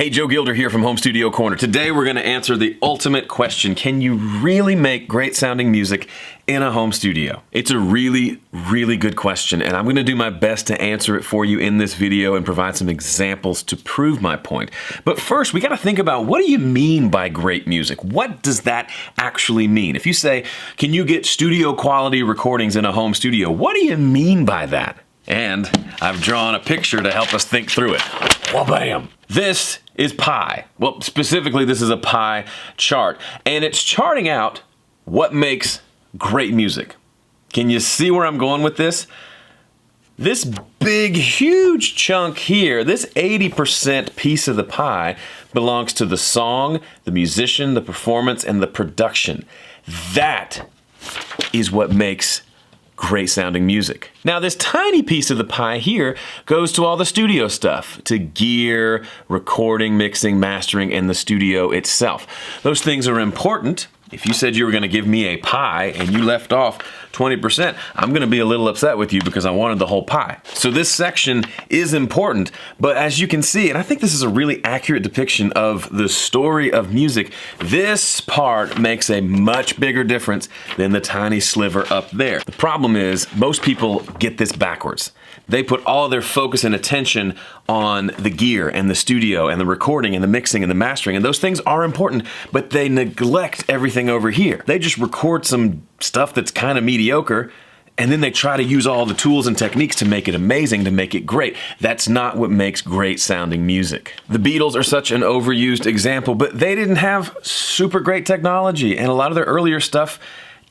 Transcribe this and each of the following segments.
Hey, Joe Gilder here from Home Studio Corner. Today we're going to answer the ultimate question. Can you really make great sounding music in a home studio? It's a really good question, and I'm going to do my best to answer it for you in this video and provide some examples to prove my point. But first, we got to think about, what do you mean by great music? What does that actually mean? If you say, can you get studio quality recordings in a home studio? What do you mean by that? And I've drawn a picture to help us think through it. Wha-bam! This is pie. Well, specifically, this is a pie chart, and it's charting out what makes great music. Can you see where I'm going with this? This big, huge chunk here, this 80% piece of the pie, belongs to the song, the musician, the performance, and the production. That is what makes great sounding music. Now, this tiny piece of the pie here goes to all the studio stuff, to gear, recording, mixing, mastering, and the studio itself. Those things are important. If you said you were going to give me a pie and you left off 20%, I'm going to be a little upset with you because I wanted the whole pie. So this section is important, but as you can see, and I think this is a really accurate depiction of the story of music, this part makes a much bigger difference than the tiny sliver up there. The problem is, most people get this backwards. They put all of their focus and attention on the gear and the studio and the recording and the mixing and the mastering, and those things are important, but they neglect everything over here. They just record some stuff that's kind of mediocre, and then they try to use all the tools and techniques to make it amazing, to make it great. That's not what makes great sounding music. The Beatles are such an overused example, but they didn't have super great technology, and a lot of their earlier stuff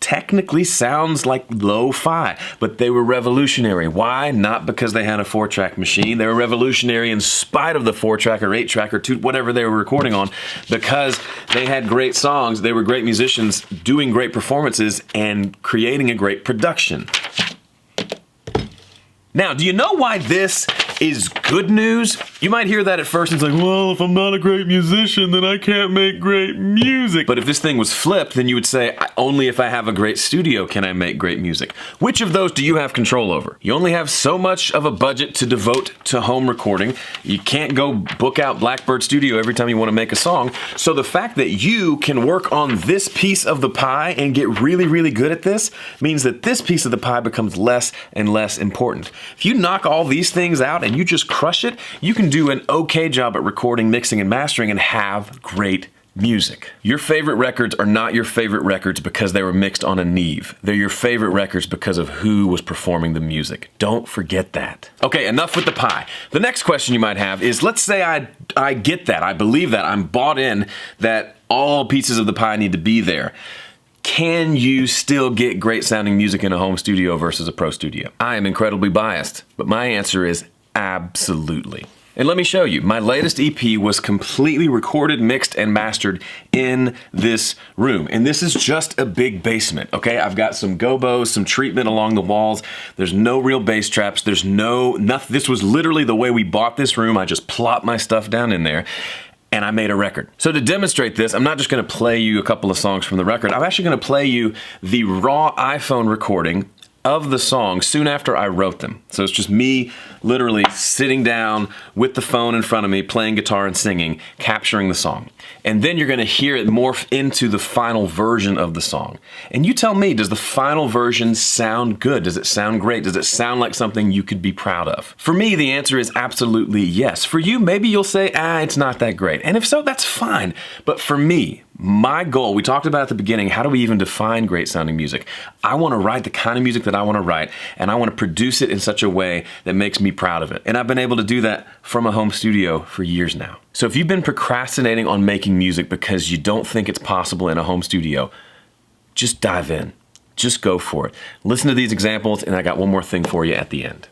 technically sounds like lo-fi, but they were revolutionary. Why? Not because they had a 4-track machine. They were revolutionary in spite of the 4-track or 8-track or 2, whatever they were recording on, because they had great songs, they were great musicians doing great performances and creating a great production. Now, do you know why this is good news? You might hear that at first and it's like, well, if I'm not a great musician, then I can't make great music. But if this thing was flipped, then you would say, only if I have a great studio can I make great music. Which of those do you have control over? You only have so much of a budget to devote to home recording. You can't go book out Blackbird Studio every time you want to make a song. So the fact that you can work on this piece of the pie and get really good at this means that this piece of the pie becomes less and less important. If you knock all these things out and you just crush it, you can do an okay job at recording, mixing, and mastering and have great music. Your favorite records are not your favorite records because they were mixed on a Neve. They're your favorite records because of who was performing the music. Don't forget that. Okay, enough with the pie. The next question you might have is, let's say I get that, I believe that, I'm bought in that all pieces of the pie need to be there. Can you still get great sounding music in a home studio versus a pro studio? I am incredibly biased, but my answer is absolutely. And let me show you. My latest EP was completely recorded, mixed, and mastered in this room. And this is just a big basement, okay? I've got some gobos, some treatment along the walls. There's no real bass traps. There's nothing. This was literally the way we bought this room. I just plopped my stuff down in there, and I made a record. So to demonstrate this, I'm not just gonna play you a couple of songs from the record. I'm actually gonna play you the raw iPhone recording of the song soon after I wrote them. So it's just me literally sitting down with the phone in front of me, playing guitar and singing, capturing the song. And then you're gonna hear it morph into the final version of the song. And you tell me, does the final version sound good? Does it sound great? Does it sound like something you could be proud of? For me, the answer is absolutely yes. For you, maybe you'll say, it's not that great. And if so, that's fine. But for me, my goal, we talked about at the beginning, how do we even define great sounding music? I want to write the kind of music that I want to write, and I want to produce it in such a way that makes me proud of it. And I've been able to do that from a home studio for years now. So if you've been procrastinating on making music because you don't think it's possible in a home studio, just dive in. Just go for it. Listen to these examples, and I got one more thing for you at the end.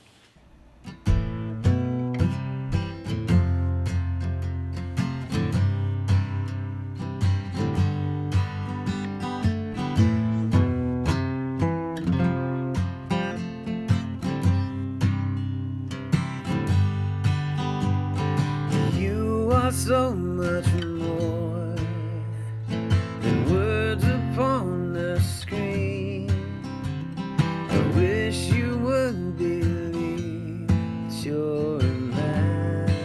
So much more than words upon the screen. I wish you would believe it's your masterpiece.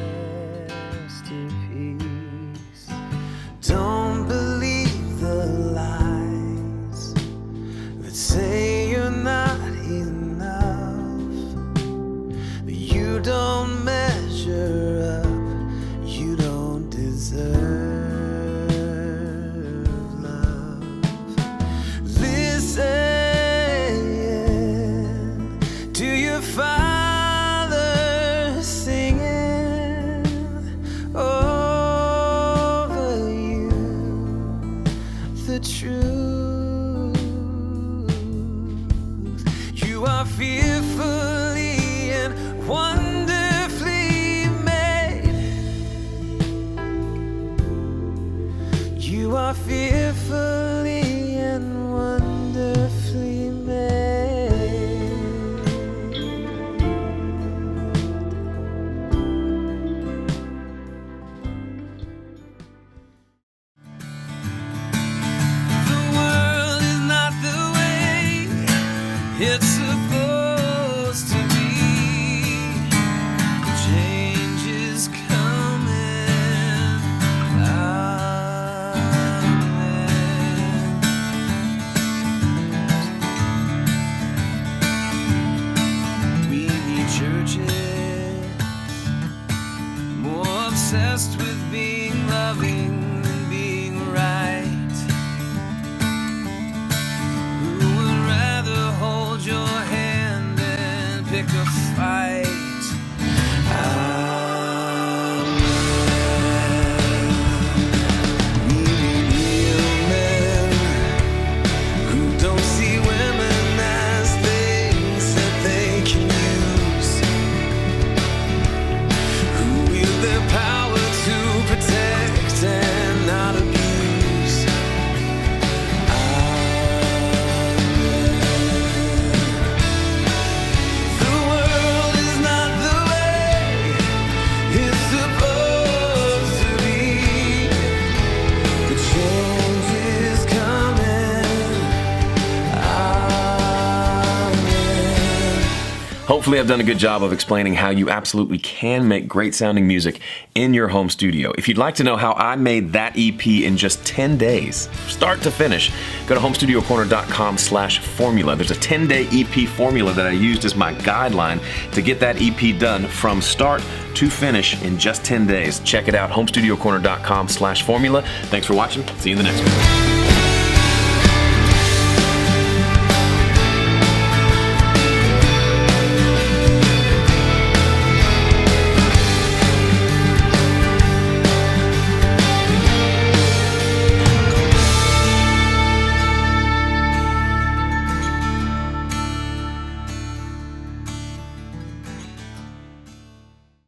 truth. You are fearfully and wonderfully made. You are fearfully and wonderfully made. The world is not the way it's supposed to be. Change is coming. Amen. We need churches more obsessed with being loving than being right. Who would rather hold your hand and pick a fight? We need real men who don't see women as things that they can use, who wield their power to protect and not abuse. The world is not the way it's supposed to be. The change is coming. Amen. Hopefully I've done a good job of explaining how you absolutely can make great sounding music in your home studio. If you'd like to know how I made that EP in just 10 days, start to finish, go to homestudiocorner.com/formula. There's a 10-day EP formula that I used as my guideline to get that EP done from start to finish in just 10 days. Check it out, homestudiocorner.com/formula. Thanks for watching. See you in the next one.